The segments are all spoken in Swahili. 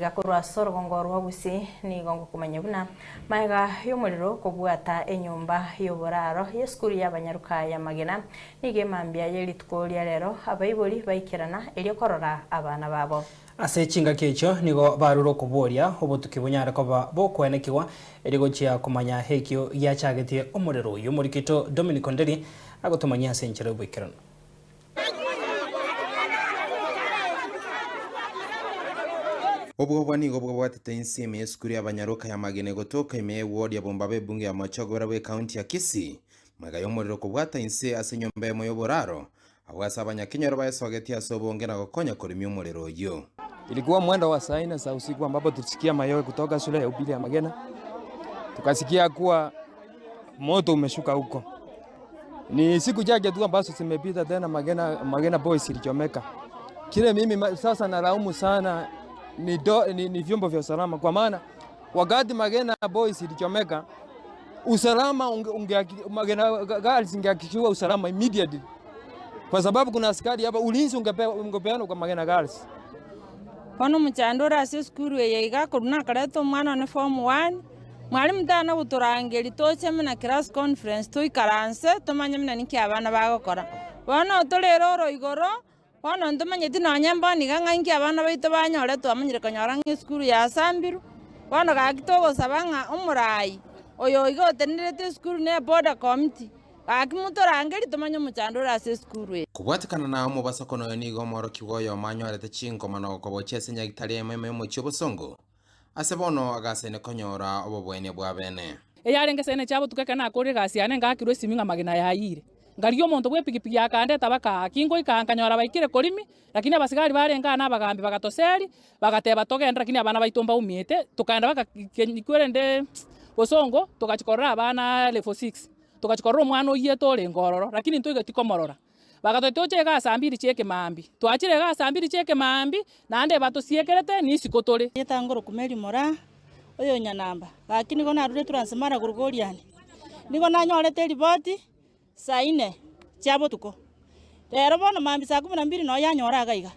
Gakorwa sorogongo rwagusi ni gongo kumenya buna maiga y'umuriro kubwata enyumba y'uburaro y'eskuru y'abanyaruka ya Magena nige mambya y'eritko lya rero abayiboli bayikirana elyo korora abana babo ase chinga kecho nigo baruro kuboria obutuki bunyara koba bokwenekiwa erigo chia kumanya hekyo yachagetie umuriro y'umurikito Dominic Onderi agotumanya senchero bwikirana Obwo nigo bwatete insime y'eskuru y'abanyaruka ya Magena gotoka ime ward ya Bombabe bunge ya Machogora we county ya Kisii maga y'umuriro kubwata inse ase nyumba yo y'uburaro abwasa abanyakinyoro bayesogetia sobonge na gokonya kurimi umuriro yo. Ilikuwa mwendo wa saa 4 za usiku ambapo tulisikia mayowe kutoka shule ya upili ya Magena. Tukasikia kuwa moto umeshuka huko. Ni siku chache tu ambazo zimepita tena Magena boys ilichomeka. Kile mimi sasa nalaumu sana ni vyombo vya usalama kwa maana wakati Magena boys ilichomeka usalama Magena girls ingehakikishiwa usalama immediately. Kwa sababu kuna askari hapa ulinzi ungepeana kwa Magena girls. Kono mchandora ase skuru yeiga kuruna kareto mwana ne form 1 mwalimu dana guturangeri tocheme na class conference tuikaranse tumanye mna niki abana bagokora bono otolero igoro bono ntumanye tinonyamba niganga inki abana baito banyore twamanyire kanyora ng'eskuru ya Sambiru bono gagitogo sabanga umurai oyo igotenirete skuru ne border committee akimutorangeri tumanye mchandora ase skuru kubwatikana na mu basakono nigo moro kigoyo manyorete chingomano koboche senya gitari ememe mu chobosongo ase bono agasene konyora obobwene bwa bene eyarenge sene chabo tukekana akore gasiane ngakirwe siminga Magena yaire ngariyo muntu bwe pikipiki yakande tabaka kingo ikankanyora baikire kolimi lakini abasigari barenga na bagambi bagatoseri bagateba togenda lakini abana baitomba umiete tukaenda bakakwende bosongo tukachikorera abana level 6 tukachikorera omwana oyeto ole ngororo lakini ntuige tikomorora bagatotoche ga sambiri cheke mambi twachire ga sambiri cheke mambi nande batosiekerete nisikotore yetangoro kumeri mora oyo nyanamba lakini gona rure transmara gurugoriani nigo nanyorete riboti saa 4 chabo tuko rero bono mambi saa 12 no yanyora gaiga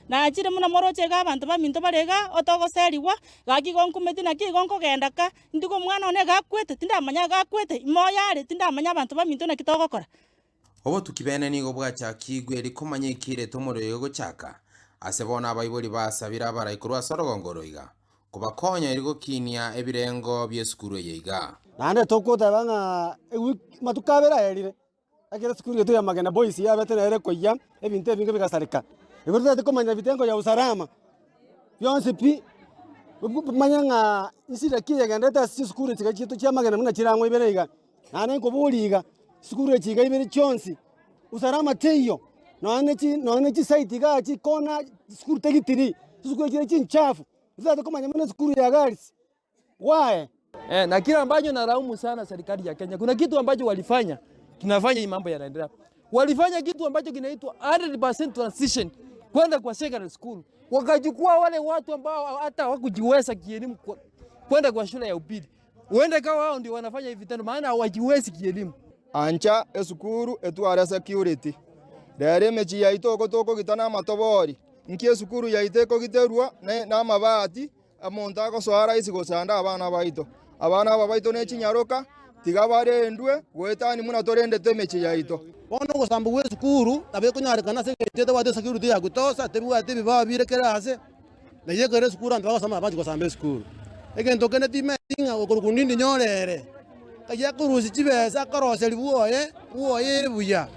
na achire muna moroche ga abantu baminto barega otogoseriwa gakigonkumeti na kigonko gendaka ndigo mwana one gakwete tindamanya gakwete imoyare tindamanya abantu baminto na kitogokora obo tukibene nigo bwacha kigwe rikomanye ikire tomorero gochaka ase bona abayiboli basabira baraikurwa sorogongoroiga kubakonya irigo kinia ebirengo byeskuru yeiga nande tokota banga matukabera erire akira skuru yetu ya Magena boys ya betenere koya ebintu ebinge bigasarika igurute komanya bitengo ya usalama byonse pi manyanga isira kiye gandeta skuru tigachitu cha Magena muna chirangwe berega nane ko buliga skuru chiga ibiri chonsi usalama teyo none chi site ga chi kona skuru tegitiri skuru kile chi chafu zata komanya muna skuru ya girls why na kila ambacho nalaumu sana serikali ya Kenya kuna kitu ambacho walifanya kinafanya hii mambo yanaendelea walifanya kitu ambacho kinaitwa 100% transition kwenda kwa secondary school wakachukua wale watu ambao hata hawakujiweza kielimu kwenda kwa shule ya upili uende kwa wao ndio wanafanya hivi tena maana hawajiwezi kielimu ancha esukuru etwara security dere mechi yaito kotoko kitana matobori nki esukuru yaiteko giterwa na mabati amonta ko swara isi gosanda abana baito ne chinyaroka tigabare endwe gwetani muna torende temechi yaito bono gosamba we esukuru tabe kunyarekana se tete wade security ya kutosa tebi ate biba birekera ase na yegere esukuru ndo basama abaji gosamba esukuru egento kene timetinga okurukundindi nyorere kaya kurusi chibesa karoseli buoye buya